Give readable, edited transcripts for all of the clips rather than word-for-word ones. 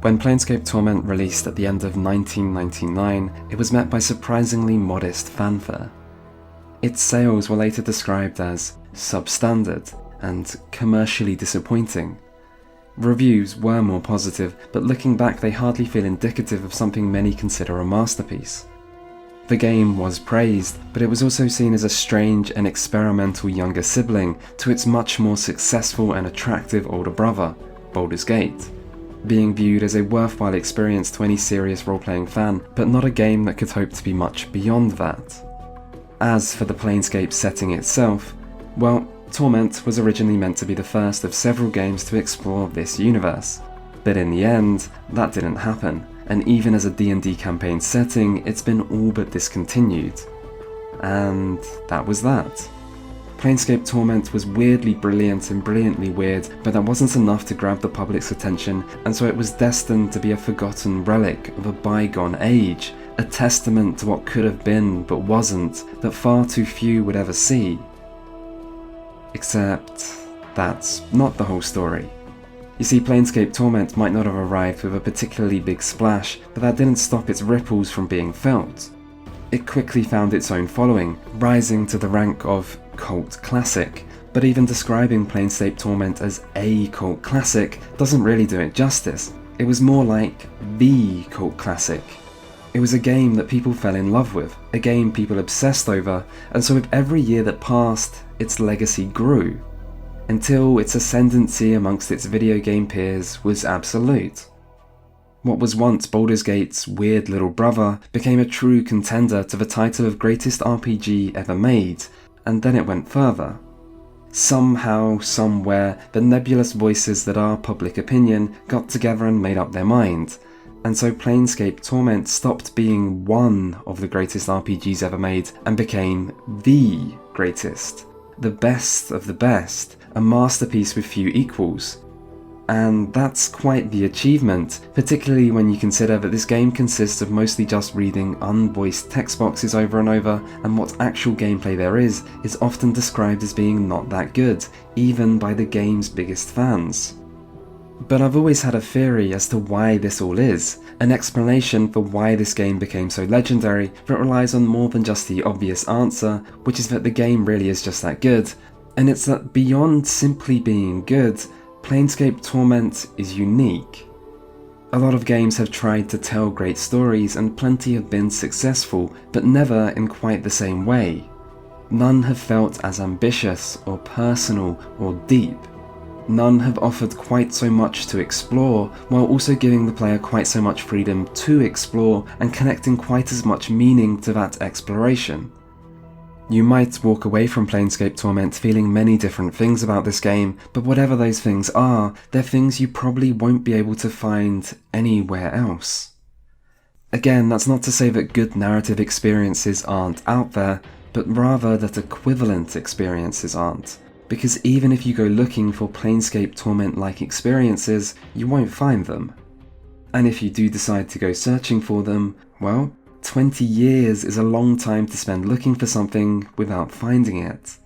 When Planescape Torment released at the end of 1999, it was met by surprisingly modest fanfare. Its sales were later described as substandard and commercially disappointing. Reviews were more positive, but looking back they hardly feel indicative of something many consider a masterpiece. The game was praised, but it was also seen as a strange and experimental younger sibling to its much more successful and attractive older brother, Baldur's Gate, being viewed as a worthwhile experience to any serious role-playing fan, but not a game that could hope to be much beyond that. As for the Planescape setting itself, well, Torment was originally meant to be the first of several games to explore this universe, but in the end, that didn't happen, and even as a D&D campaign setting, it's been all but discontinued. And that was that. Planescape Torment was weirdly brilliant and brilliantly weird, but that wasn't enough to grab the public's attention, and so it was destined to be a forgotten relic of a bygone age, a testament to what could have been but wasn't, that far too few would ever see. Except, that's not the whole story. You see, Planescape Torment might not have arrived with a particularly big splash, but that didn't stop its ripples from being felt. It quickly found its own following, rising to the rank of cult classic, but even describing Planescape Torment as a cult classic doesn't really do it justice. It was more like the cult classic. It was a game that people fell in love with, a game people obsessed over, and so with every year that passed, its legacy grew, until its ascendancy amongst its video game peers was absolute. What was once Baldur's Gate's weird little brother became a true contender to the title of greatest RPG ever made, and then it went further. Somehow, somewhere, the nebulous voices that are public opinion got together and made up their mind, and so Planescape Torment stopped being one of the greatest RPGs ever made and became the greatest, the best of the best, a masterpiece with few equals. And that's quite the achievement, particularly when you consider that this game consists of mostly just reading unvoiced text boxes over and over, and what actual gameplay there is often described as being not that good, even by the game's biggest fans. But I've always had a theory as to why this all is, an explanation for why this game became so legendary that relies on more than just the obvious answer, which is that the game really is just that good, and it's that beyond simply being good, Planescape Torment is unique. A lot of games have tried to tell great stories and plenty have been successful, but never in quite the same way. None have felt as ambitious or personal or deep. None have offered quite so much to explore, while also giving the player quite so much freedom to explore and connecting quite as much meaning to that exploration. You might walk away from Planescape Torment feeling many different things about this game, but whatever those things are, they're things you probably won't be able to find anywhere else. Again, that's not to say that good narrative experiences aren't out there, but rather that equivalent experiences aren't. Because even if you go looking for Planescape Torment-like experiences, you won't find them. And if you do decide to go searching for them, well, 20 years is a long time to spend looking for something without finding it.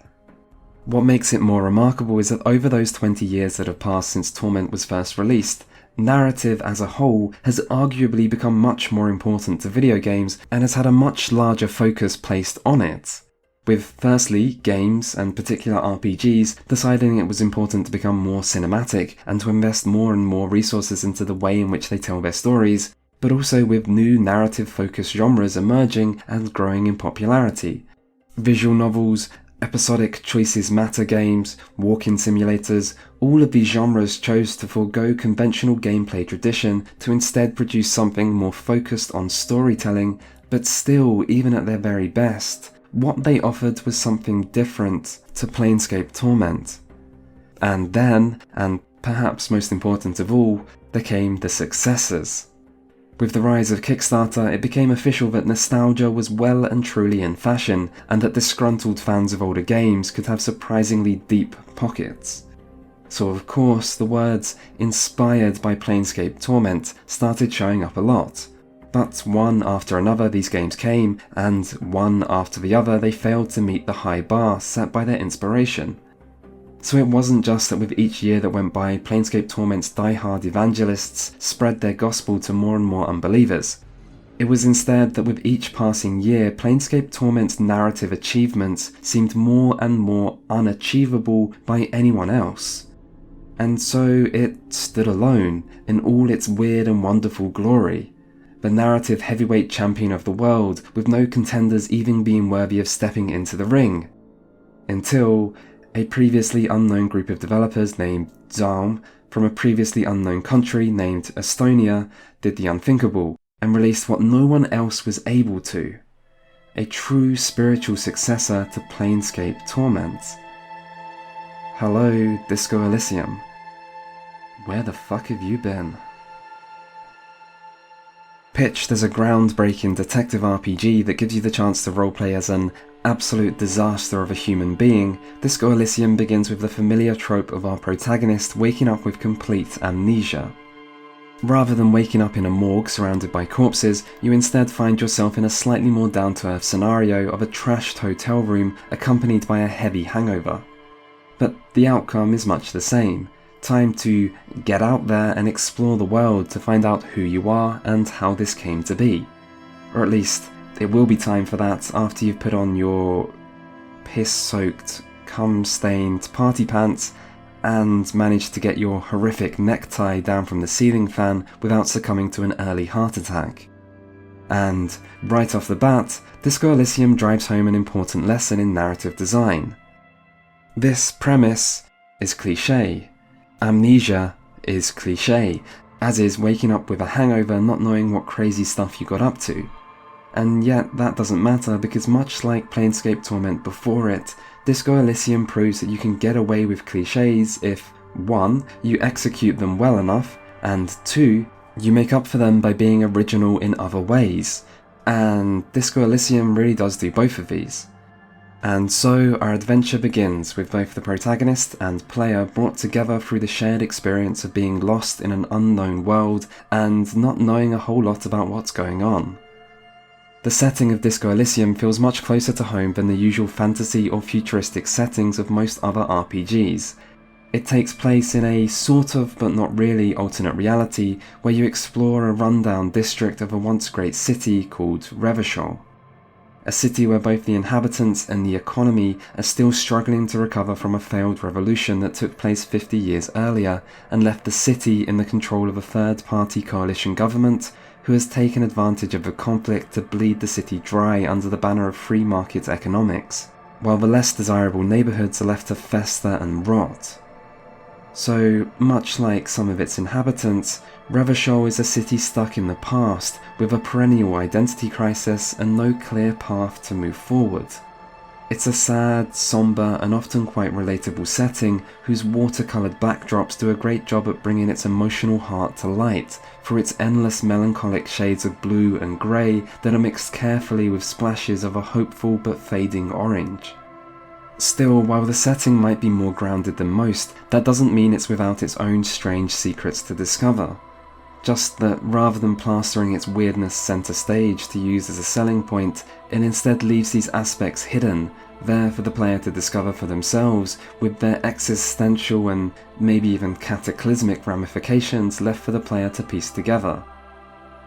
What makes it more remarkable is that over those 20 years that have passed since Torment was first released, narrative as a whole has arguably become much more important to video games and has had a much larger focus placed on it. With firstly, games, and particular RPGs, deciding it was important to become more cinematic and to invest more and more resources into the way in which they tell their stories, but also with new narrative-focused genres emerging and growing in popularity. Visual novels, episodic choices matter games, walk-in simulators, all of these genres chose to forego conventional gameplay tradition to instead produce something more focused on storytelling, but still, even at their very best, what they offered was something different to Planescape Torment. And then, and perhaps most important of all, there came the successors. With the rise of Kickstarter, it became official that nostalgia was well and truly in fashion, and that disgruntled fans of older games could have surprisingly deep pockets. So of course, the words "inspired by Planescape Torment" started showing up a lot. But one after another these games came, and one after the other they failed to meet the high bar set by their inspiration. So it wasn't just that with each year that went by, Planescape Torment's die-hard evangelists spread their gospel to more and more unbelievers. It was instead that with each passing year, Planescape Torment's narrative achievements seemed more and more unachievable by anyone else. And so it stood alone in all its weird and wonderful glory, the narrative heavyweight champion of the world, with no contenders even being worthy of stepping into the ring. Until a previously unknown group of developers named Zaum, from a previously unknown country named Estonia, did the unthinkable, and released what no one else was able to. A true spiritual successor to Planescape Torment. Hello, Disco Elysium. Where the fuck have you been? Pitched as a groundbreaking detective RPG that gives you the chance to roleplay as an absolute disaster of a human being, Disco Elysium begins with the familiar trope of our protagonist waking up with complete amnesia. Rather than waking up in a morgue surrounded by corpses, you instead find yourself in a slightly more down-to-earth scenario of a trashed hotel room accompanied by a heavy hangover. But the outcome is much the same. Time to get out there and explore the world to find out who you are and how this came to be. Or at least, it will be time for that after you've put on your piss-soaked, cum-stained party pants and managed to get your horrific necktie down from the ceiling fan without succumbing to an early heart attack. And, right off the bat, Disco Elysium drives home an important lesson in narrative design. This premise is cliché. Amnesia is cliché, as is waking up with a hangover not knowing what crazy stuff you got up to. And yet that doesn't matter because much like Planescape Torment before it, Disco Elysium proves that you can get away with clichés if 1. You execute them well enough, and 2. You make up for them by being original in other ways. And Disco Elysium really does do both of these. And so our adventure begins with both the protagonist and player brought together through the shared experience of being lost in an unknown world and not knowing a whole lot about what's going on. The setting of Disco Elysium feels much closer to home than the usual fantasy or futuristic settings of most other RPGs. It takes place in a sort of but not really alternate reality where you explore a rundown district of a once great city called Revachol. A city where both the inhabitants and the economy are still struggling to recover from a failed revolution that took place 50 years earlier and left the city in the control of a third-party coalition government who has taken advantage of the conflict to bleed the city dry under the banner of free market economics, while the less desirable neighbourhoods are left to fester and rot. So, much like some of its inhabitants, Revachol is a city stuck in the past, with a perennial identity crisis and no clear path to move forward. It's a sad, sombre and often quite relatable setting whose watercoloured backdrops do a great job at bringing its emotional heart to light, for its endless melancholic shades of blue and grey that are mixed carefully with splashes of a hopeful but fading orange. Still, while the setting might be more grounded than most, that doesn't mean it's without its own strange secrets to discover. Just that rather than plastering its weirdness centre stage to use as a selling point, it instead leaves these aspects hidden, there for the player to discover for themselves, with their existential and maybe even cataclysmic ramifications left for the player to piece together.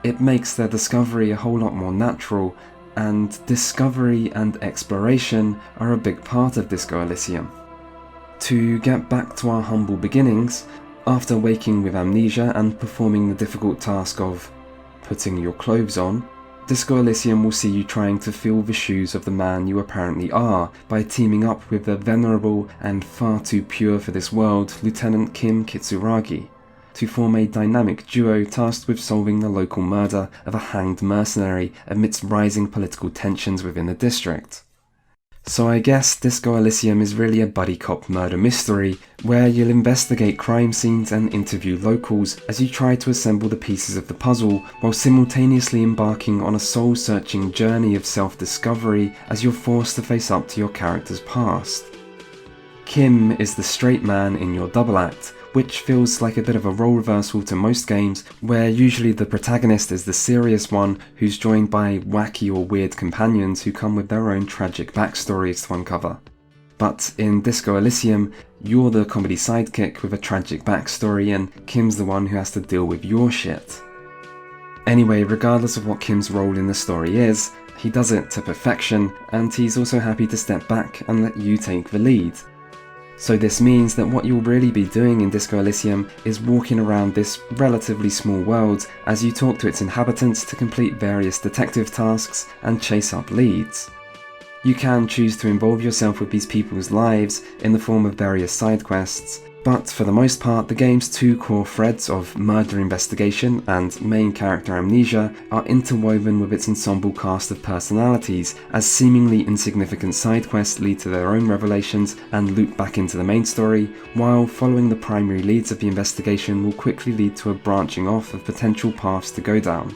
It makes their discovery a whole lot more natural, and discovery and exploration are a big part of Disco Elysium. To get back to our humble beginnings, after waking with amnesia and performing the difficult task of putting your clothes on, Disco Elysium will see you trying to fill the shoes of the man you apparently are by teaming up with the venerable and far too pure for this world Lieutenant Kim Kitsuragi, to form a dynamic duo tasked with solving the local murder of a hanged mercenary amidst rising political tensions within the district. So I guess Disco Elysium is really a buddy cop murder mystery, where you'll investigate crime scenes and interview locals as you try to assemble the pieces of the puzzle, while simultaneously embarking on a soul-searching journey of self-discovery as you're forced to face up to your character's past. Kim is the straight man in your double act, which feels like a bit of a role reversal to most games, where usually the protagonist is the serious one who's joined by wacky or weird companions who come with their own tragic backstories to uncover. But in Disco Elysium, you're the comedy sidekick with a tragic backstory, and Kim's the one who has to deal with your shit. Anyway, regardless of what Kim's role in the story is, he does it to perfection, and he's also happy to step back and let you take the lead. So this means that what you'll really be doing in Disco Elysium is walking around this relatively small world as you talk to its inhabitants to complete various detective tasks and chase up leads. You can choose to involve yourself with these people's lives in the form of various side quests, but for the most part the game's two core threads of murder investigation and main character amnesia are interwoven with its ensemble cast of personalities, as seemingly insignificant side quests lead to their own revelations and loop back into the main story, while following the primary leads of the investigation will quickly lead to a branching off of potential paths to go down.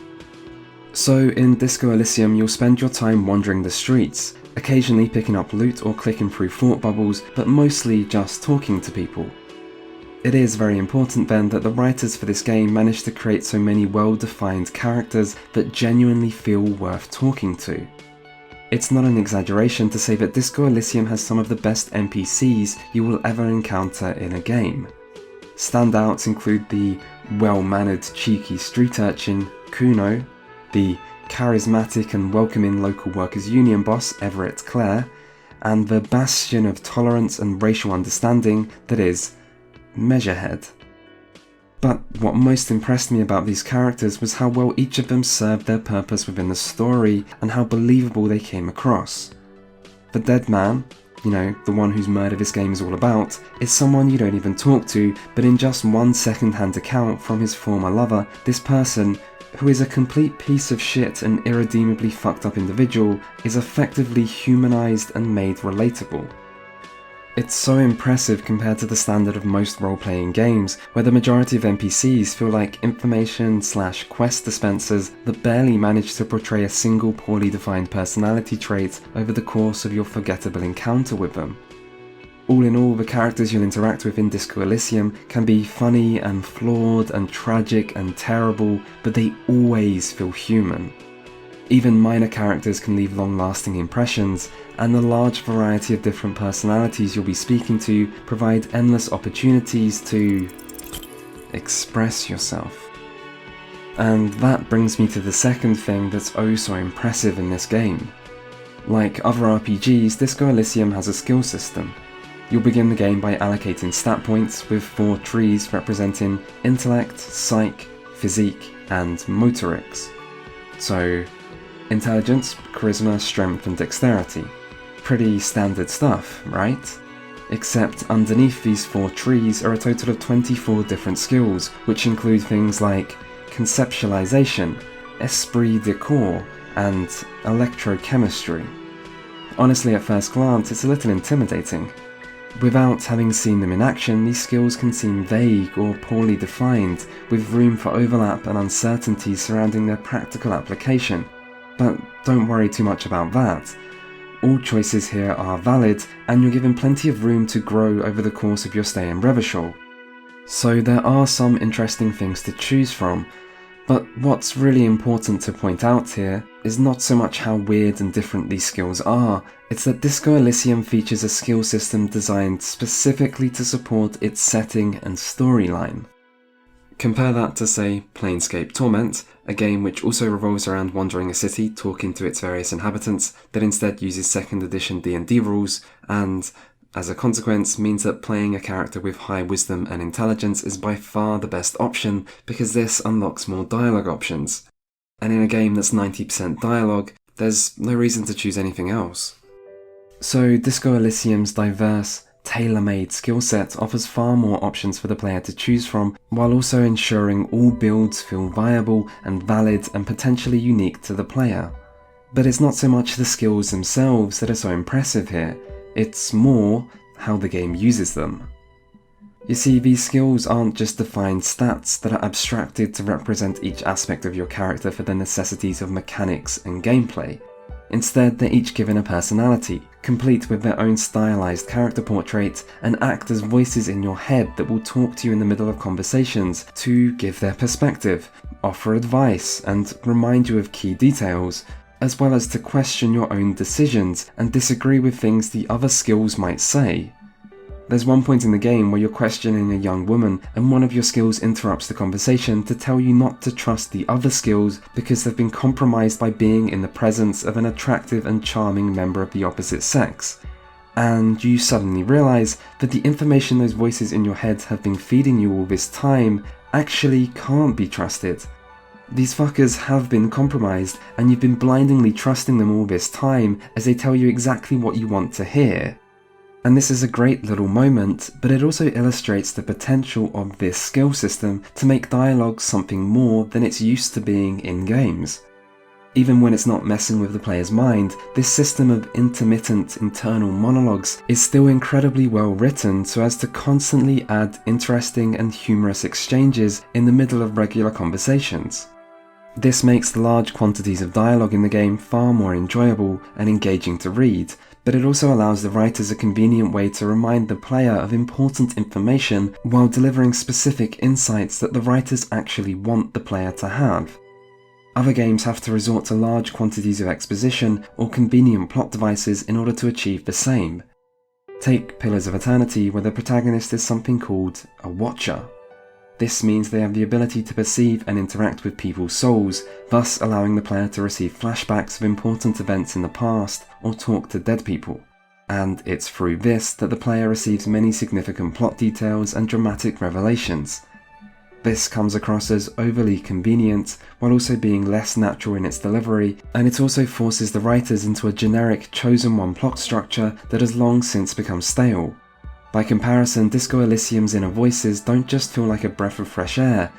So in Disco Elysium you'll spend your time wandering the streets, occasionally picking up loot or clicking through thought bubbles, but mostly just talking to people. It is very important then that the writers for this game managed to create so many well-defined characters that genuinely feel worth talking to. It's not an exaggeration to say that Disco Elysium has some of the best NPCs you will ever encounter in a game. Standouts include the well-mannered cheeky street urchin, Kuno, the charismatic and welcoming local workers' union boss, Everett Clare, and the bastion of tolerance and racial understanding that is Measurehead. But what most impressed me about these characters was how well each of them served their purpose within the story and how believable they came across. The dead man, the one whose murder this game is all about, is someone you don't even talk to, but in just one second-hand account from his former lover, this person, who is a complete piece of shit and irredeemably fucked up individual, is effectively humanized and made relatable. It's so impressive compared to the standard of most role-playing games, where the majority of NPCs feel like information/quest dispensers that barely manage to portray a single poorly defined personality trait over the course of your forgettable encounter with them. All in all, the characters you'll interact with in Disco Elysium can be funny and flawed and tragic and terrible, but they always feel human. Even minor characters can leave long-lasting impressions, and the large variety of different personalities you'll be speaking to provide endless opportunities to express yourself. And that brings me to the second thing that's oh so impressive in this game. Like other RPGs, Disco Elysium has a skill system. You'll begin the game by allocating stat points with 4 trees representing intellect, psych, physique, and motorics. So, intelligence, charisma, strength, and dexterity. Pretty standard stuff, right? Except underneath these 4 trees are a total of 24 different skills, which include things like conceptualization, esprit de corps, and electrochemistry. Honestly, at first glance, it's a little intimidating. Without having seen them in action, these skills can seem vague or poorly defined, with room for overlap and uncertainty surrounding their practical application. But don't worry too much about that. All choices here are valid, and you're given plenty of room to grow over the course of your stay in Revachol. So there are some interesting things to choose from, but what's really important to point out here is not so much how weird and different these skills are, it's that Disco Elysium features a skill system designed specifically to support its setting and storyline. Compare that to, say, Planescape Torment, a game which also revolves around wandering a city, talking to its various inhabitants, that instead uses 2nd edition D&D rules, and, as a consequence, means that playing a character with high wisdom and intelligence is by far the best option, because this unlocks more dialogue options. And in a game that's 90% dialogue, there's no reason to choose anything else. So Disco Elysium's diverse, tailor-made skill set offers far more options for the player to choose from, while also ensuring all builds feel viable and valid and potentially unique to the player. But it's not so much the skills themselves that are so impressive here, it's more how the game uses them. You see, these skills aren't just defined stats that are abstracted to represent each aspect of your character for the necessities of mechanics and gameplay. Instead, they're each given a personality, complete with their own stylized character portrait, and act as voices in your head that will talk to you in the middle of conversations to give their perspective, offer advice, and remind you of key details, as well as to question your own decisions and disagree with things the other skills might say. There's one point in the game where you're questioning a young woman and one of your skills interrupts the conversation to tell you not to trust the other skills because they've been compromised by being in the presence of an attractive and charming member of the opposite sex. And you suddenly realise that the information those voices in your head have been feeding you all this time actually can't be trusted. These fuckers have been compromised and you've been blindingly trusting them all this time as they tell you exactly what you want to hear. And this is a great little moment, but it also illustrates the potential of this skill system to make dialogue something more than it's used to being in games. Even when it's not messing with the player's mind, this system of intermittent internal monologues is still incredibly well written so as to constantly add interesting and humorous exchanges in the middle of regular conversations. This makes the large quantities of dialogue in the game far more enjoyable and engaging to read, but it also allows the writers a convenient way to remind the player of important information while delivering specific insights that the writers actually want the player to have. Other games have to resort to large quantities of exposition or convenient plot devices in order to achieve the same. Take Pillars of Eternity, where the protagonist is something called a Watcher. This means they have the ability to perceive and interact with people's souls, thus allowing the player to receive flashbacks of important events in the past or talk to dead people. And it's through this that the player receives many significant plot details and dramatic revelations. This comes across as overly convenient, while also being less natural in its delivery, and it also forces the writers into a generic chosen one plot structure that has long since become stale. By comparison, Disco Elysium's inner voices don't just feel like a breath of fresh air,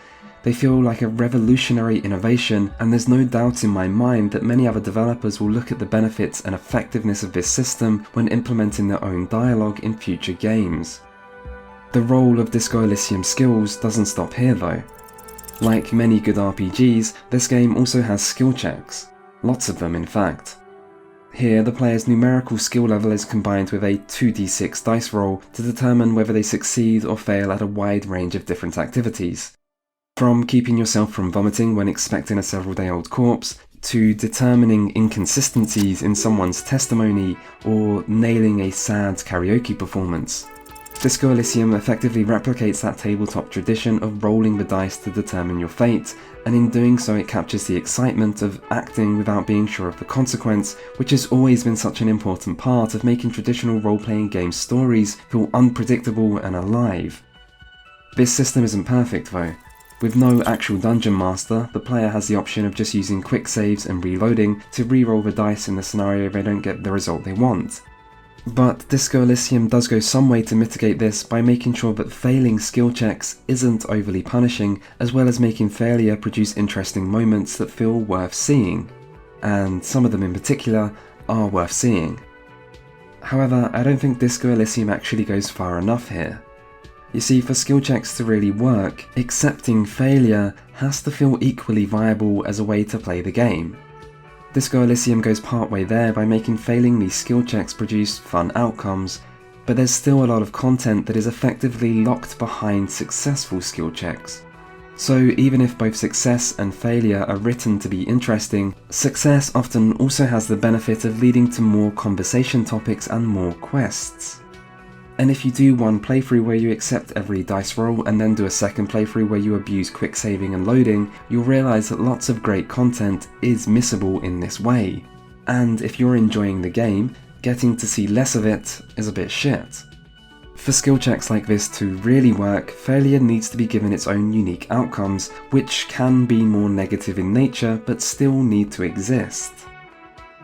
they feel like a revolutionary innovation, and there's no doubt in my mind that many other developers will look at the benefits and effectiveness of this system when implementing their own dialogue in future games. The role of Disco Elysium skills doesn't stop here though. Like many good RPGs, this game also has skill checks. Lots of them in fact. Here, the player's numerical skill level is combined with a 2d6 dice roll to determine whether they succeed or fail at a wide range of different activities. From keeping yourself from vomiting when expecting a several-day-old corpse, to determining inconsistencies in someone's testimony, or nailing a sad karaoke performance. Disco Elysium effectively replicates that tabletop tradition of rolling the dice to determine your fate, and in doing so it captures the excitement of acting without being sure of the consequence, which has always been such an important part of making traditional role-playing game stories feel unpredictable and alive. This system isn't perfect though. With no actual dungeon master, the player has the option of just using quick saves and reloading to re-roll the dice in the scenario they don't get the result they want. But Disco Elysium does go some way to mitigate this by making sure that failing skill checks isn't overly punishing, as well as making failure produce interesting moments that feel worth seeing. And some of them in particular are worth seeing. However, I don't think Disco Elysium actually goes far enough here. You see, for skill checks to really work, accepting failure has to feel equally viable as a way to play the game. Disco Elysium goes partway there by making failing these skill checks produce fun outcomes, but there's still a lot of content that is effectively locked behind successful skill checks. So even if both success and failure are written to be interesting, success often also has the benefit of leading to more conversation topics and more quests. And if you do one playthrough where you accept every dice roll and then do a second playthrough where you abuse quick saving and loading, you'll realise that lots of great content is missable in this way. And if you're enjoying the game, getting to see less of it is a bit shit. For skill checks like this to really work, failure needs to be given its own unique outcomes, which can be more negative in nature but still need to exist.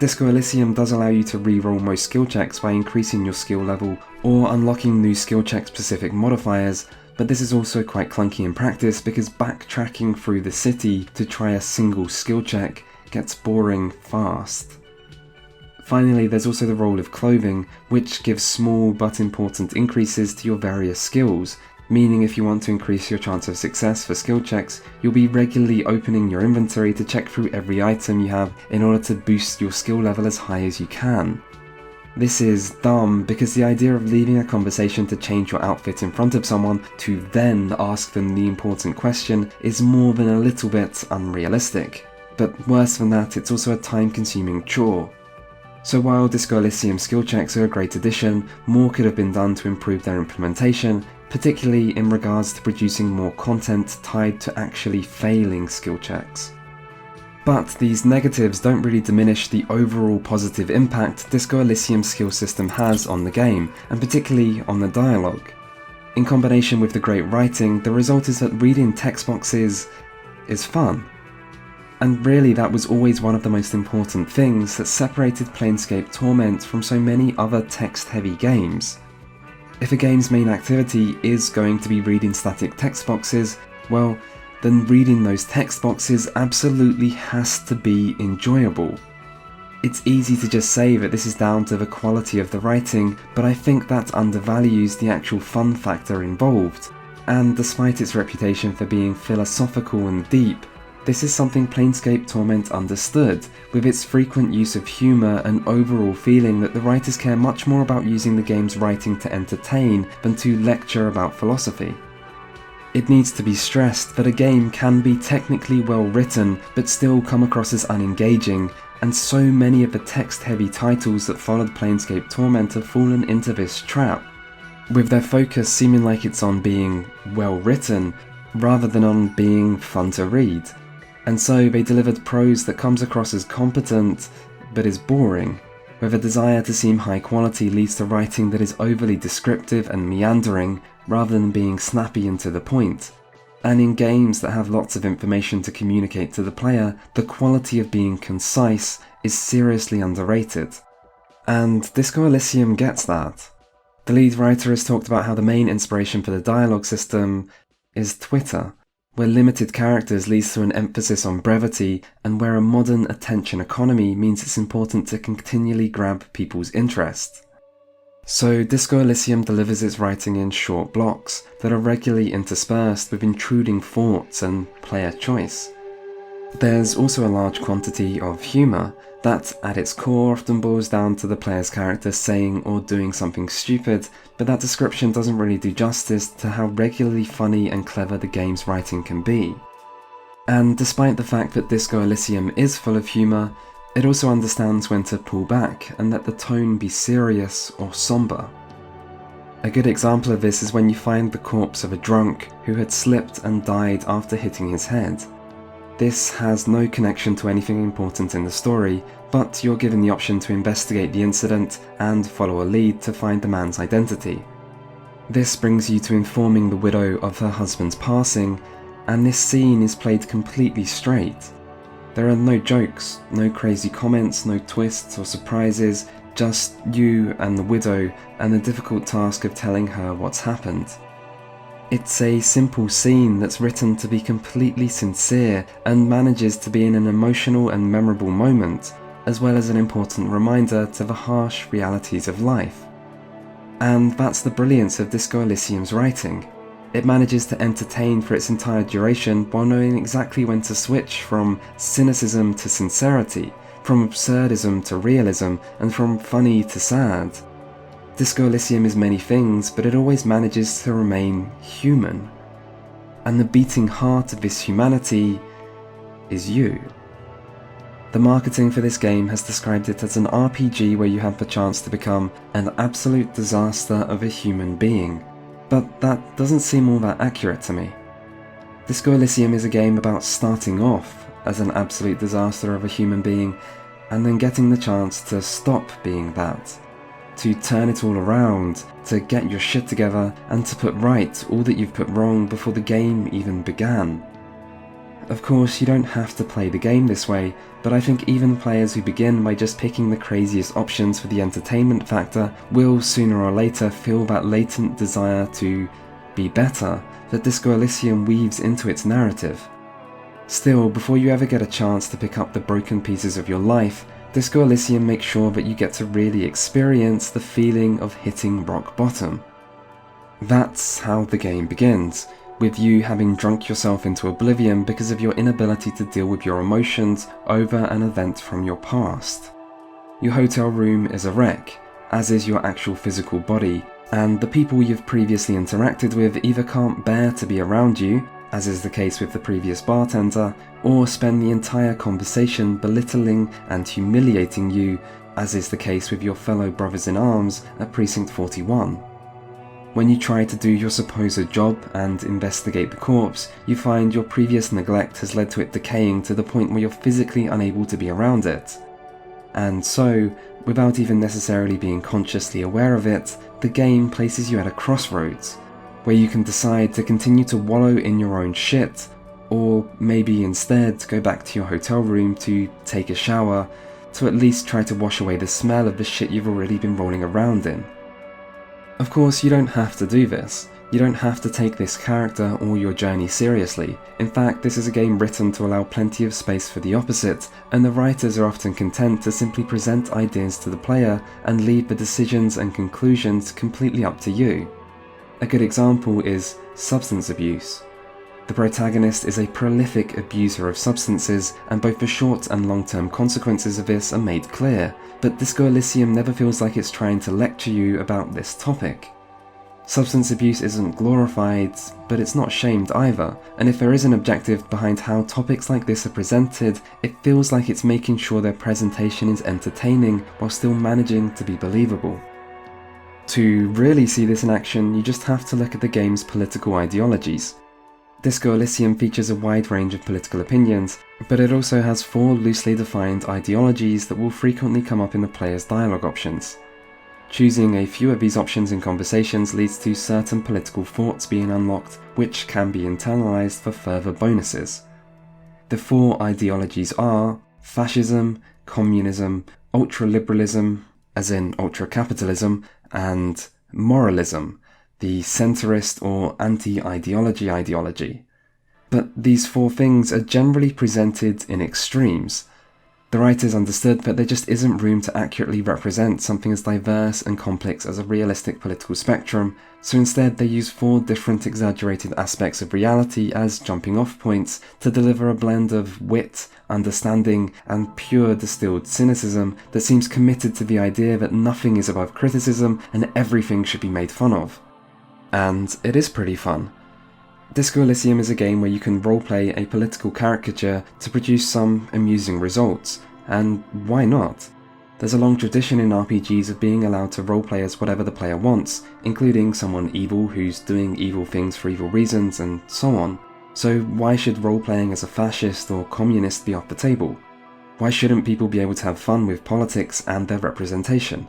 Disco Elysium does allow you to reroll most skill checks by increasing your skill level or unlocking new skill check specific modifiers, but this is also quite clunky in practice because backtracking through the city to try a single skill check gets boring fast. Finally, there's also the role of clothing, which gives small but important increases to your various skills, meaning if you want to increase your chance of success for skill checks, you'll be regularly opening your inventory to check through every item you have in order to boost your skill level as high as you can. This is dumb because the idea of leaving a conversation to change your outfit in front of someone to then ask them the important question is more than a little bit unrealistic. but worse than that, it's also a time-consuming chore. So while Disco Elysium skill checks are a great addition, more could have been done to improve their implementation, particularly in regards to producing more content tied to actually failing skill checks. But these negatives don't really diminish the overall positive impact Disco Elysium's skill system has on the game, and particularly on the dialogue. In combination with the great writing, the result is that reading text boxes is fun. And really that was always one of the most important things that separated Planescape Torment from so many other text-heavy games. If a game's main activity is going to be reading static text boxes, well, then reading those text boxes absolutely has to be enjoyable. It's easy to just say that this is down to the quality of the writing, but I think that undervalues the actual fun factor involved. And despite its reputation for being philosophical and deep, this is something Planescape Torment understood, with its frequent use of humour and overall feeling that the writers care much more about using the game's writing to entertain than to lecture about philosophy. It needs to be stressed that a game can be technically well written but still come across as unengaging, and so many of the text-heavy titles that followed Planescape Torment have fallen into this trap, with their focus seeming like it's on being well written rather than on being fun to read. And so they delivered prose that comes across as competent but is boring, where the desire to seem high quality leads to writing that is overly descriptive and meandering rather than being snappy and to the point. And in games that have lots of information to communicate to the player, the quality of being concise is seriously underrated. And Disco Elysium gets that. The lead writer has talked about how the main inspiration for the dialogue system is Twitter, where limited characters leads to an emphasis on brevity, and where a modern attention economy means it's important to continually grab people's interest. So Disco Elysium delivers its writing in short blocks that are regularly interspersed with intruding thoughts and player choice. There's also a large quantity of humour that, at its core, often boils down to the player's character saying or doing something stupid, but that description doesn't really do justice to how regularly funny and clever the game's writing can be. And despite the fact that Disco Elysium is full of humour, it also understands when to pull back and let the tone be serious or sombre. A good example of this is when you find the corpse of a drunk who had slipped and died after hitting his head. This has no connection to anything important in the story, but you're given the option to investigate the incident and follow a lead to find the man's identity. This brings you to informing the widow of her husband's passing, and this scene is played completely straight. There are no jokes, no crazy comments, no twists or surprises, just you and the widow and the difficult task of telling her what's happened. It's a simple scene that's written to be completely sincere and manages to be in an emotional and memorable moment, as well as an important reminder to the harsh realities of life. And that's the brilliance of Disco Elysium's writing. It manages to entertain for its entire duration while knowing exactly when to switch from cynicism to sincerity, from absurdism to realism, and from funny to sad. Disco Elysium is many things, but it always manages to remain human. And the beating heart of this humanity is you. The marketing for this game has described it as an RPG where you have the chance to become an absolute disaster of a human being. But that doesn't seem all that accurate to me. Disco Elysium is a game about starting off as an absolute disaster of a human being, and then getting the chance to stop being that. To turn it all around, to get your shit together, and to put right all that you've put wrong before the game even began. Of course, you don't have to play the game this way, but I think even players who begin by just picking the craziest options for the entertainment factor will sooner or later feel that latent desire to be better that Disco Elysium weaves into its narrative. Still, before you ever get a chance to pick up the broken pieces of your life, Disco Elysium makes sure that you get to really experience the feeling of hitting rock bottom. That's how the game begins, with you having drunk yourself into oblivion because of your inability to deal with your emotions over an event from your past. Your hotel room is a wreck, as is your actual physical body, and the people you've previously interacted with either can't bear to be around you, as is the case with the previous bartender, or spend the entire conversation belittling and humiliating you, as is the case with your fellow brothers in arms at Precinct 41. When you try to do your supposed job and investigate the corpse, you find your previous neglect has led to it decaying to the point where you're physically unable to be around it. And so, without even necessarily being consciously aware of it, the game places you at a crossroads, where you can decide to continue to wallow in your own shit, or maybe instead go back to your hotel room to take a shower, to at least try to wash away the smell of the shit you've already been rolling around in. Of course, you don't have to do this. You don't have to take this character or your journey seriously. In fact, this is a game written to allow plenty of space for the opposite, and the writers are often content to simply present ideas to the player and leave the decisions and conclusions completely up to you. A good example is substance abuse. The protagonist is a prolific abuser of substances, and both the short and long-term consequences of this are made clear, but Disco Elysium never feels like it's trying to lecture you about this topic. Substance abuse isn't glorified, but it's not shamed either, and if there is an objective behind how topics like this are presented, it feels like it's making sure their presentation is entertaining while still managing to be believable. To really see this in action, you just have to look at the game's political ideologies. Disco Elysium features a wide range of political opinions, but it also has 4 loosely defined ideologies that will frequently come up in the player's dialogue options. Choosing a few of these options in conversations leads to certain political thoughts being unlocked, which can be internalized for further bonuses. The 4 ideologies are fascism, communism, ultraliberalism, as in ultra-capitalism, and moralism, the centrist or anti-ideology ideology. But these 4 things are generally presented in extremes. The writers understood that there just isn't room to accurately represent something as diverse and complex as a realistic political spectrum, so instead they use 4 different exaggerated aspects of reality as jumping off points to deliver a blend of wit, understanding, and pure distilled cynicism that seems committed to the idea that nothing is above criticism and everything should be made fun of. And it is pretty fun. Disco Elysium is a game where you can roleplay a political caricature to produce some amusing results, and why not? There's a long tradition in RPGs of being allowed to roleplay as whatever the player wants, including someone evil who's doing evil things for evil reasons and so on. So why should roleplaying as a fascist or communist be off the table? Why shouldn't people be able to have fun with politics and their representation?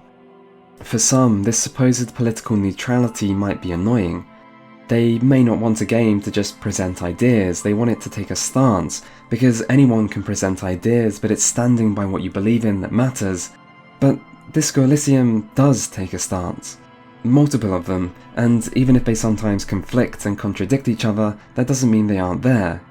For some, this supposed political neutrality might be annoying. They may not want a game to just present ideas, they want it to take a stance, because anyone can present ideas, but it's standing by what you believe in that matters. But Disco Elysium does take a stance. Multiple of them, and even if they sometimes conflict and contradict each other, that doesn't mean they aren't there.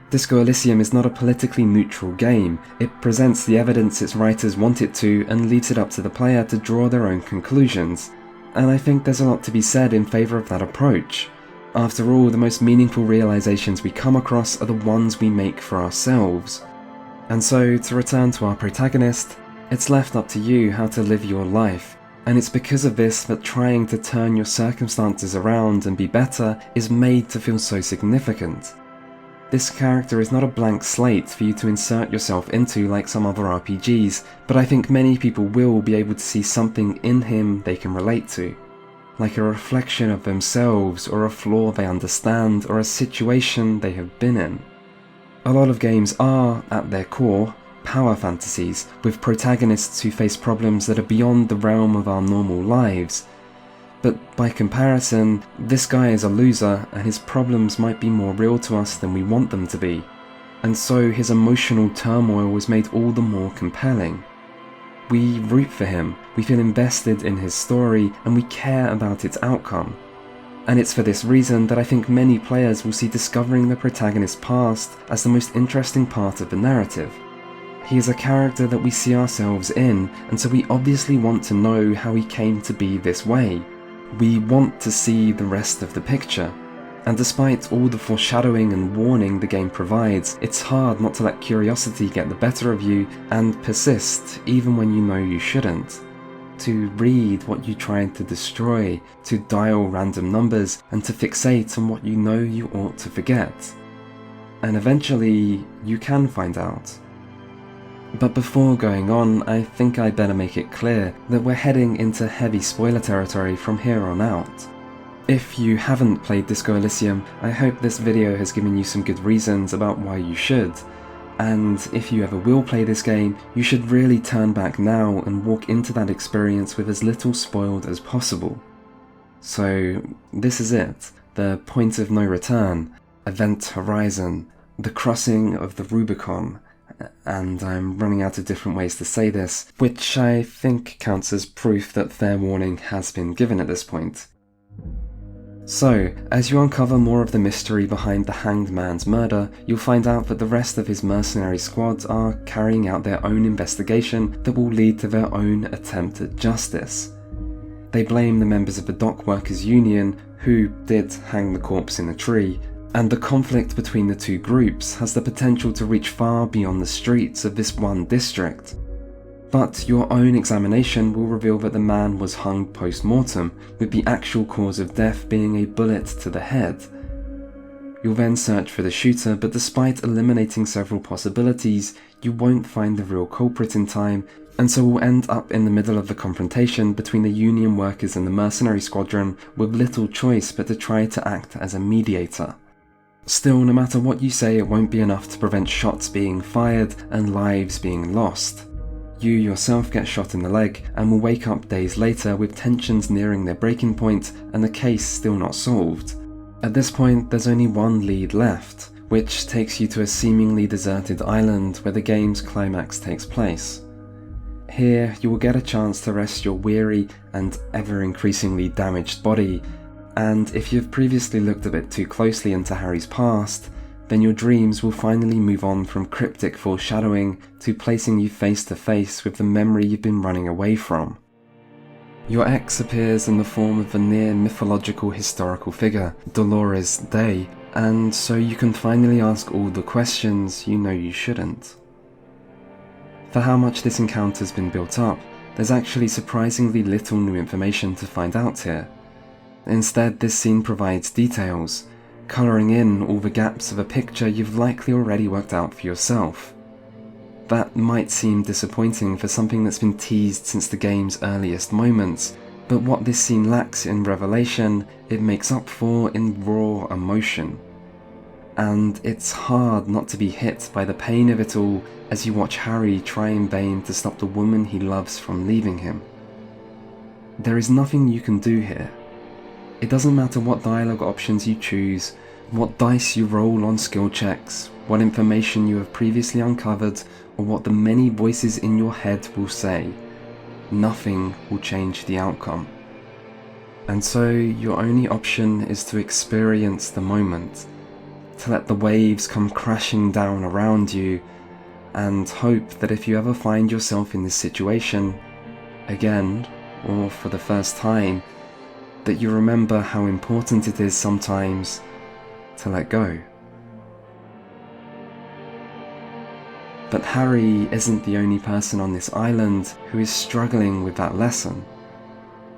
Disco Elysium is not a politically neutral game. It presents the evidence its writers want it to and leaves it up to the player to draw their own conclusions. And I think there's a lot to be said in favour of that approach. After all, the most meaningful realizations we come across are the ones we make for ourselves. And so, to return to our protagonist, it's left up to you how to live your life. And it's because of this that trying to turn your circumstances around and be better is made to feel so significant. This character is not a blank slate for you to insert yourself into like some other RPGs, but I think many people will be able to see something in him they can relate to. Like a reflection of themselves, or a flaw they understand, or a situation they have been in. A lot of games are, at their core, power fantasies, with protagonists who face problems that are beyond the realm of our normal lives. But by comparison, this guy is a loser, and his problems might be more real to us than we want them to be. And so his emotional turmoil was made all the more compelling. We root for him, we feel invested in his story, and we care about its outcome. And it's for this reason that I think many players will see discovering the protagonist's past as the most interesting part of the narrative. He is a character that we see ourselves in, and so we obviously want to know how he came to be this way. We want to see the rest of the picture. And despite all the foreshadowing and warning the game provides, it's hard not to let curiosity get the better of you and persist even when you know you shouldn't. to read what you tried to destroy, to dial random numbers, and to fixate on what you know you ought to forget. And eventually, you can find out. But before going on, I think I better make it clear that we're heading into heavy spoiler territory from here on out. If you haven't played Disco Elysium, I hope this video has given you some good reasons about why you should. And if you ever will play this game, you should really turn back now and walk into that experience with as little spoiled as possible. So this is it, the point of no return, event horizon, the crossing of the Rubicon, and I'm running out of different ways to say this, which I think counts as proof that fair warning has been given at this point. So, as you uncover more of the mystery behind the Hanged Man's murder, you'll find out that the rest of his mercenary squad are carrying out their own investigation that will lead to their own attempt at justice. They blame the members of the Dock Workers Union, who did hang the corpse in a tree, and the conflict between the two groups has the potential to reach far beyond the streets of this one district. But your own examination will reveal that the man was hung post-mortem, with the actual cause of death being a bullet to the head. You'll then search for the shooter, but despite eliminating several possibilities, you won't find the real culprit in time, and so will end up in the middle of the confrontation between the Union workers and the mercenary squadron, with little choice but to try to act as a mediator. Still, no matter what you say, it won't be enough to prevent shots being fired and lives being lost. You yourself get shot in the leg and will wake up days later with tensions nearing their breaking point and the case still not solved. At this point, there's only one lead left, which takes you to a seemingly deserted island where the game's climax takes place. Here, you will get a chance to rest your weary and ever-increasingly damaged body, and if you've previously looked a bit too closely into Harry's past, then your dreams will finally move on from cryptic foreshadowing to placing you face to face with the memory you've been running away from. Your ex appears in the form of a near mythological historical figure, Dolores Day, and so you can finally ask all the questions you know you shouldn't. For how much this encounter's been built up, there's actually surprisingly little new information to find out here. Instead, this scene provides details, colouring in all the gaps of a picture you've likely already worked out for yourself. That might seem disappointing for something that's been teased since the game's earliest moments, but what this scene lacks in revelation, it makes up for in raw emotion. And it's hard not to be hit by the pain of it all as you watch Harry try in vain to stop the woman he loves from leaving him. There is nothing you can do here. It doesn't matter what dialogue options you choose, what dice you roll on skill checks, what information you have previously uncovered, or what the many voices in your head will say. Nothing will change the outcome. And so your only option is to experience the moment, to let the waves come crashing down around you, and hope that if you ever find yourself in this situation, again, or for the first time, that you remember how important it is sometimes to let go. But Harry isn't the only person on this island who is struggling with that lesson.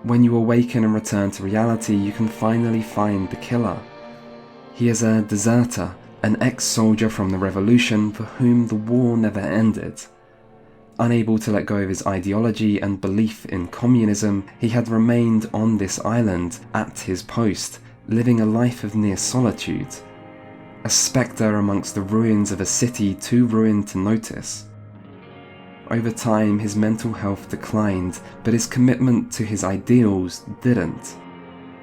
When you awaken and return to reality, you can finally find the killer. He is a deserter, an ex-soldier from the Revolution for whom the war never ended. Unable to let go of his ideology and belief in communism, he had remained on this island, at his post, living a life of near solitude. A spectre amongst the ruins of a city too ruined to notice. Over time, his mental health declined, but his commitment to his ideals didn't.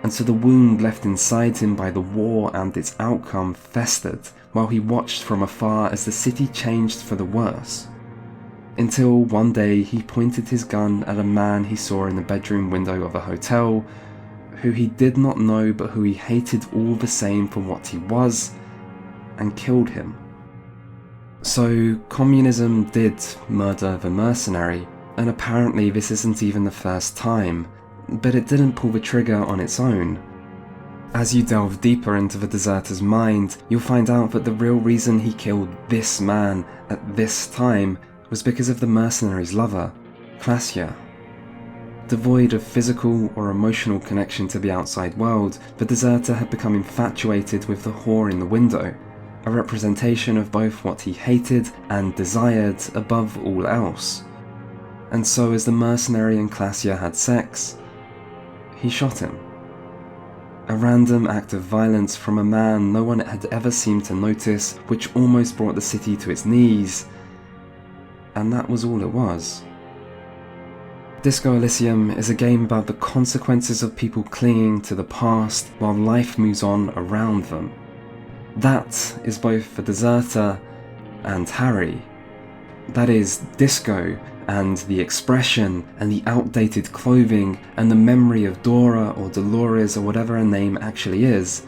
And so the wound left inside him by the war and its outcome festered, while he watched from afar as the city changed for the worse. Until one day he pointed his gun at a man he saw in the bedroom window of a hotel, who he did not know but who he hated all the same for what he was, and killed him. So communism did murder the mercenary, and apparently this isn't even the first time, but it didn't pull the trigger on its own. As you delve deeper into the deserter's mind, you'll find out that the real reason he killed this man at this time was because of the mercenary's lover, Klassia. Devoid of physical or emotional connection to the outside world, the deserter had become infatuated with the whore in the window, a representation of both what he hated and desired above all else. And so as the mercenary and Classier had sex, he shot him. A random act of violence from a man no one had ever seemed to notice, which almost brought the city to its knees. And that was all it was. Disco Elysium is a game about the consequences of people clinging to the past while life moves on around them. That is both the deserter and Harry. That is Disco and the expression and the outdated clothing and the memory of Dora or Dolores or whatever her name actually is.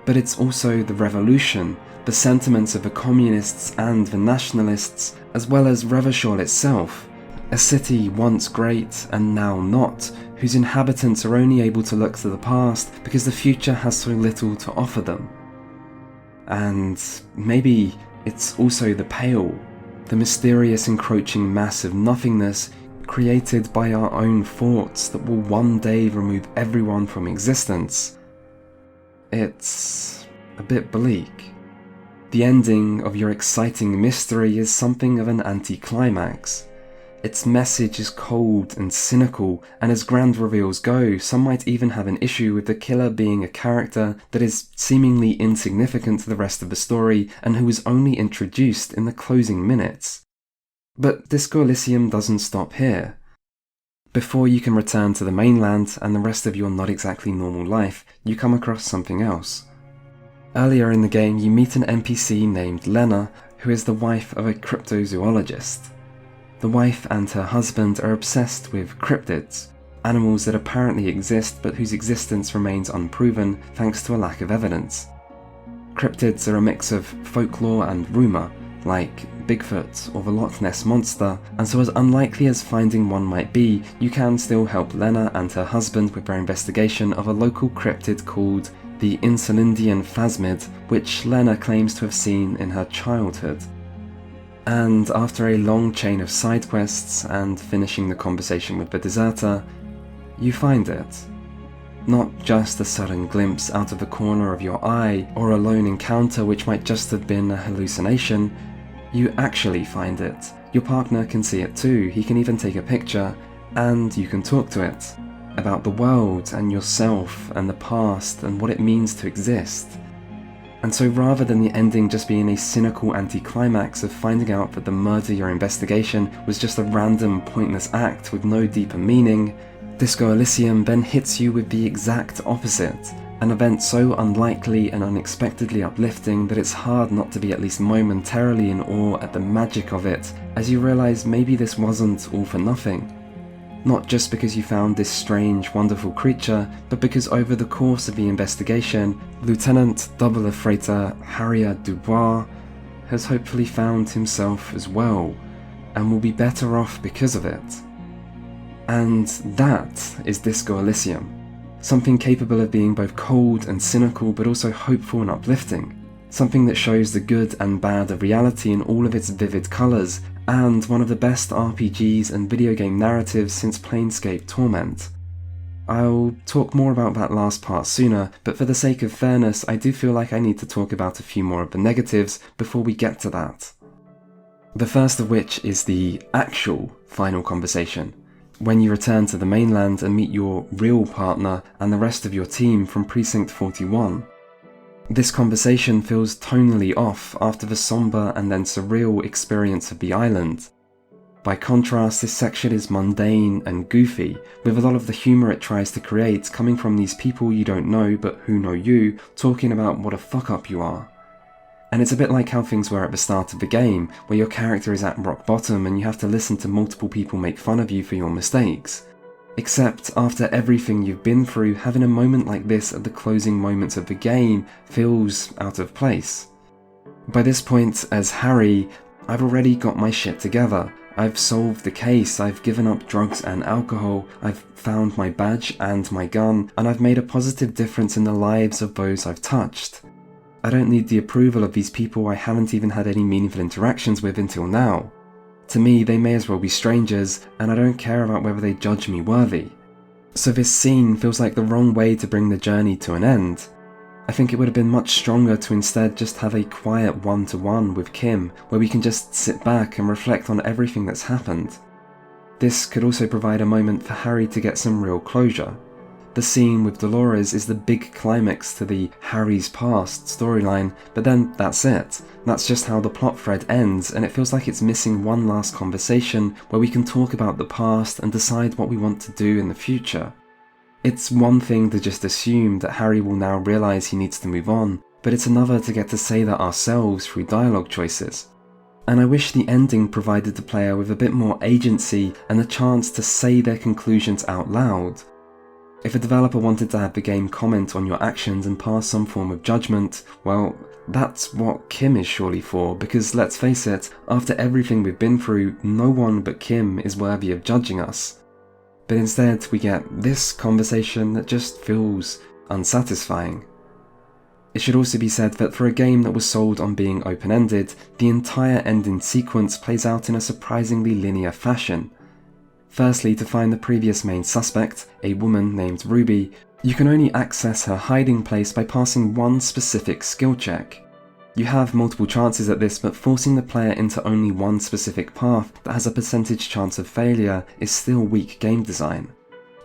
But it's also the revolution, the sentiments of the communists and the nationalists, as well as Revachol itself. A city once great and now not, whose inhabitants are only able to look to the past because the future has so little to offer them. And maybe it's also the Pale, the mysterious encroaching mass of nothingness created by our own thoughts that will one day remove everyone from existence. It's a bit bleak. The ending of your exciting mystery is something of an anticlimax. Its message is cold and cynical, and as grand reveals go, some might even have an issue with the killer being a character that is seemingly insignificant to the rest of the story and who was only introduced in the closing minutes. But Disco Elysium doesn't stop here. Before you can return to the mainland and the rest of your not exactly normal life, you come across something else. Earlier in the game, you meet an NPC named Lena, who is the wife of a cryptozoologist. The wife and her husband are obsessed with cryptids, animals that apparently exist but whose existence remains unproven thanks to a lack of evidence. Cryptids are a mix of folklore and rumour, like Bigfoot or the Loch Ness Monster, and so as unlikely as finding one might be, you can still help Lena and her husband with their investigation of a local cryptid called the Insulindian Phasmid, which Lena claims to have seen in her childhood. And after a long chain of side quests and finishing the conversation with the deserter, you find it. Not just a sudden glimpse out of the corner of your eye or a lone encounter which might just have been a hallucination, you actually find it. Your partner can see it too, he can even take a picture, and you can talk to it about the world and yourself and the past and what it means to exist. And so rather than the ending just being a cynical anticlimax of finding out that the murder your investigation was just a random pointless act with no deeper meaning, Disco Elysium then hits you with the exact opposite, an event so unlikely and unexpectedly uplifting that it's hard not to be at least momentarily in awe at the magic of it, as you realise maybe this wasn't all for nothing. Not just because you found this strange, wonderful creature, but because over the course of the investigation, Lieutenant Double Freighter Harrier Dubois has hopefully found himself as well, and will be better off because of it. And that is Disco Elysium, something capable of being both cold and cynical but also hopeful and uplifting, something that shows the good and bad of reality in all of its vivid colours, and one of the best RPGs and video game narratives since Planescape Torment. I'll talk more about that last part sooner, but for the sake of fairness, I do feel like I need to talk about a few more of the negatives before we get to that. The first of which is the actual final conversation, when you return to the mainland and meet your real partner and the rest of your team from Precinct 41. This conversation feels tonally off after the somber and then surreal experience of the island. By contrast, this section is mundane and goofy, with a lot of the humour it tries to create coming from these people you don't know but who know you, talking about what a fuck up you are. And it's a bit like how things were at the start of the game, where your character is at rock bottom and you have to listen to multiple people make fun of you for your mistakes. Except after everything you've been through, having a moment like this at the closing moments of the game feels out of place. By this point, as Harry, I've already got my shit together. I've solved the case, I've given up drugs and alcohol, I've found my badge and my gun, and I've made a positive difference in the lives of those I've touched. I don't need the approval of these people I haven't even had any meaningful interactions with until now. To me, they may as well be strangers, and I don't care about whether they judge me worthy. So this scene feels like the wrong way to bring the journey to an end. I think it would have been much stronger to instead just have a quiet one-to-one with Kim, where we can just sit back and reflect on everything that's happened. This could also provide a moment for Harry to get some real closure. The scene with Dolores is the big climax to the Harry's past storyline, but then that's it. That's just how the plot thread ends, and it feels like it's missing one last conversation where we can talk about the past and decide what we want to do in the future. It's one thing to just assume that Harry will now realise he needs to move on, but it's another to get to say that ourselves through dialogue choices. And I wish the ending provided the player with a bit more agency and a chance to say their conclusions out loud. If a developer wanted to have the game comment on your actions and pass some form of judgment, well, that's what Kim is surely for, because let's face it, after everything we've been through, no one but Kim is worthy of judging us. But instead we get this conversation that just feels unsatisfying. It should also be said that for a game that was sold on being open-ended, the entire ending sequence plays out in a surprisingly linear fashion. Firstly, to find the previous main suspect, a woman named Ruby, you can only access her hiding place by passing one specific skill check. You have multiple chances at this, but forcing the player into only one specific path that has a percentage chance of failure is still weak game design.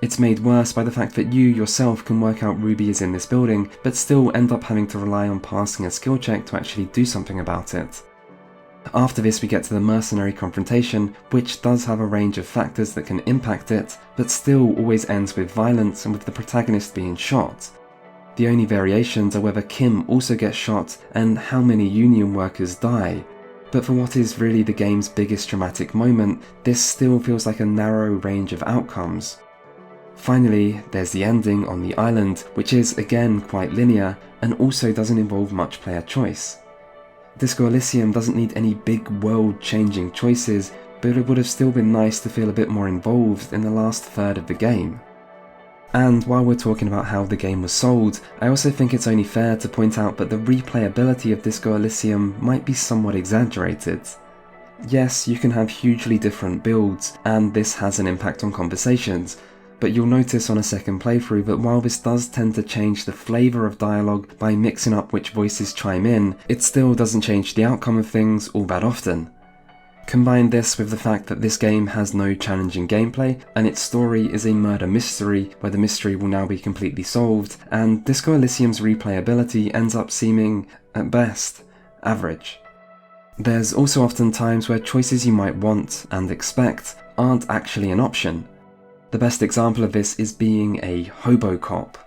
It's made worse by the fact that you yourself can work out Ruby is in this building, but still end up having to rely on passing a skill check to actually do something about it. After this we get to the mercenary confrontation, which does have a range of factors that can impact it, but still always ends with violence and with the protagonist being shot. The only variations are whether Kim also gets shot and how many union workers die. But for what is really the game's biggest dramatic moment, this still feels like a narrow range of outcomes. Finally, there's the ending on the island, which is again quite linear and also doesn't involve much player choice. Disco Elysium doesn't need any big world-changing choices, but it would have still been nice to feel a bit more involved in the last third of the game. And while we're talking about how the game was sold, I also think it's only fair to point out that the replayability of Disco Elysium might be somewhat exaggerated. Yes, you can have hugely different builds, and this has an impact on conversations, but you'll notice on a second playthrough that while this does tend to change the flavour of dialogue by mixing up which voices chime in, it still doesn't change the outcome of things all that often. Combine this with the fact that this game has no challenging gameplay, and its story is a murder mystery where the mystery will now be completely solved, and Disco Elysium's replayability ends up seeming, at best, average. There's also often times where choices you might want and expect aren't actually an option. The best example of this is being a hobo cop.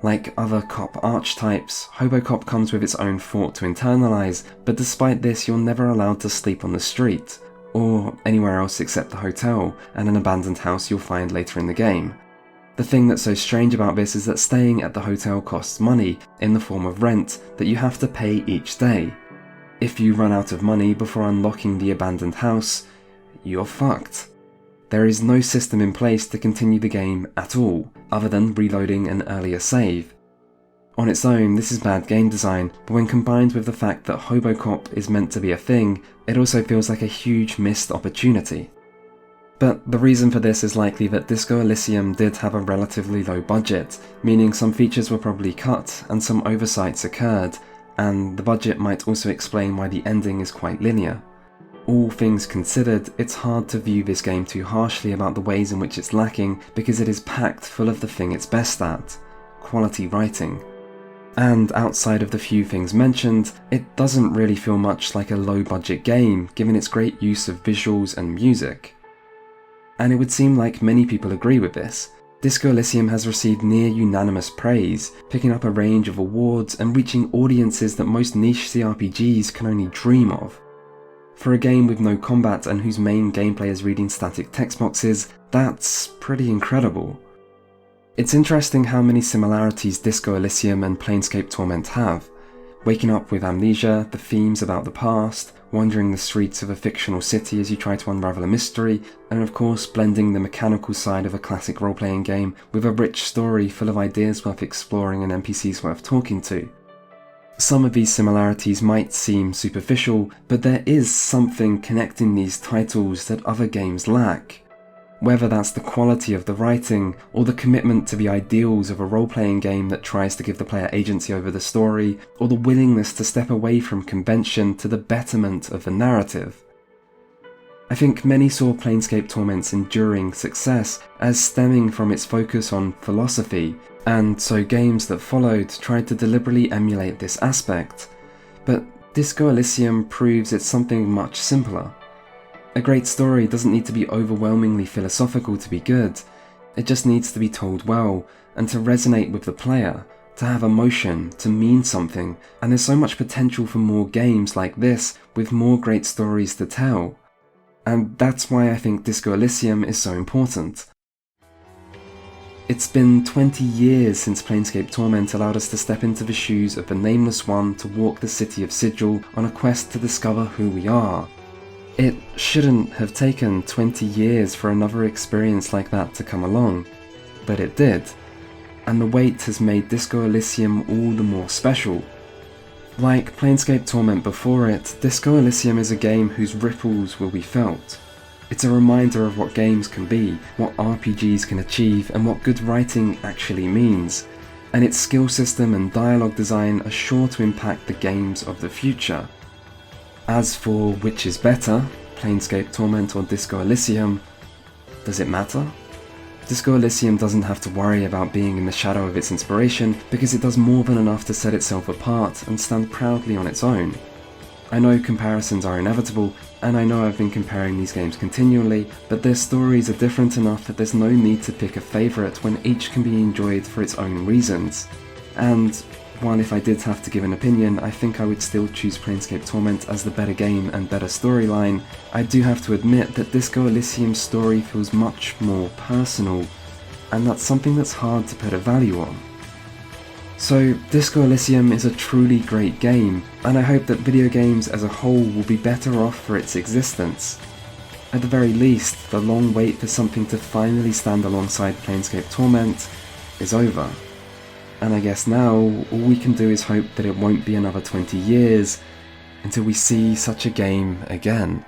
Like other cop archetypes, hobo cop comes with its own thought to internalize, but despite this you're never allowed to sleep on the street, or anywhere else except the hotel and an abandoned house you'll find later in the game. The thing that's so strange about this is that staying at the hotel costs money in the form of rent that you have to pay each day. If you run out of money before unlocking the abandoned house, you're fucked. There is no system in place to continue the game at all, other than reloading an earlier save. On its own, this is bad game design, but when combined with the fact that Hobocop is meant to be a thing, it also feels like a huge missed opportunity. But the reason for this is likely that Disco Elysium did have a relatively low budget, meaning some features were probably cut and some oversights occurred, and the budget might also explain why the ending is quite linear. All things considered, it's hard to view this game too harshly about the ways in which it's lacking because it is packed full of the thing it's best at: quality writing. And outside of the few things mentioned, it doesn't really feel much like a low-budget game given its great use of visuals and music. And it would seem like many people agree with this. Disco Elysium has received near unanimous praise, picking up a range of awards and reaching audiences that most niche CRPGs can only dream of. For a game with no combat and whose main gameplay is reading static text boxes, that's pretty incredible. It's interesting how many similarities Disco Elysium and Planescape Torment have. Waking up with amnesia, the themes about the past, wandering the streets of a fictional city as you try to unravel a mystery, and of course blending the mechanical side of a classic role-playing game with a rich story full of ideas worth exploring and NPCs worth talking to. Some of these similarities might seem superficial, but there is something connecting these titles that other games lack. Whether that's the quality of the writing, or the commitment to the ideals of a role-playing game that tries to give the player agency over the story, or the willingness to step away from convention to the betterment of the narrative. I think many saw Planescape Torment's enduring success as stemming from its focus on philosophy, and so games that followed tried to deliberately emulate this aspect. But Disco Elysium proves it's something much simpler. A great story doesn't need to be overwhelmingly philosophical to be good, it just needs to be told well, and to resonate with the player, to have emotion, to mean something, and there's so much potential for more games like this with more great stories to tell. And that's why I think Disco Elysium is so important. It's been 20 years since Planescape Torment allowed us to step into the shoes of the Nameless One to walk the city of Sigil on a quest to discover who we are. It shouldn't have taken 20 years for another experience like that to come along, but it did, and the wait has made Disco Elysium all the more special. Like Planescape Torment before it, Disco Elysium is a game whose ripples will be felt. It's a reminder of what games can be, what RPGs can achieve, and what good writing actually means, and its skill system and dialogue design are sure to impact the games of the future. As for which is better, Planescape Torment or Disco Elysium, does it matter? Disco Elysium doesn't have to worry about being in the shadow of its inspiration because it does more than enough to set itself apart and stand proudly on its own. I know comparisons are inevitable, and I know I've been comparing these games continually, but their stories are different enough that there's no need to pick a favourite when each can be enjoyed for its own reasons. And while if I did have to give an opinion, I think I would still choose Planescape Torment as the better game and better storyline, I do have to admit that Disco Elysium's story feels much more personal, and that's something that's hard to put a value on. So Disco Elysium is a truly great game, and I hope that video games as a whole will be better off for its existence. At the very least, the long wait for something to finally stand alongside Planescape Torment is over. And I guess now, all we can do is hope that it won't be another 20 years until we see such a game again.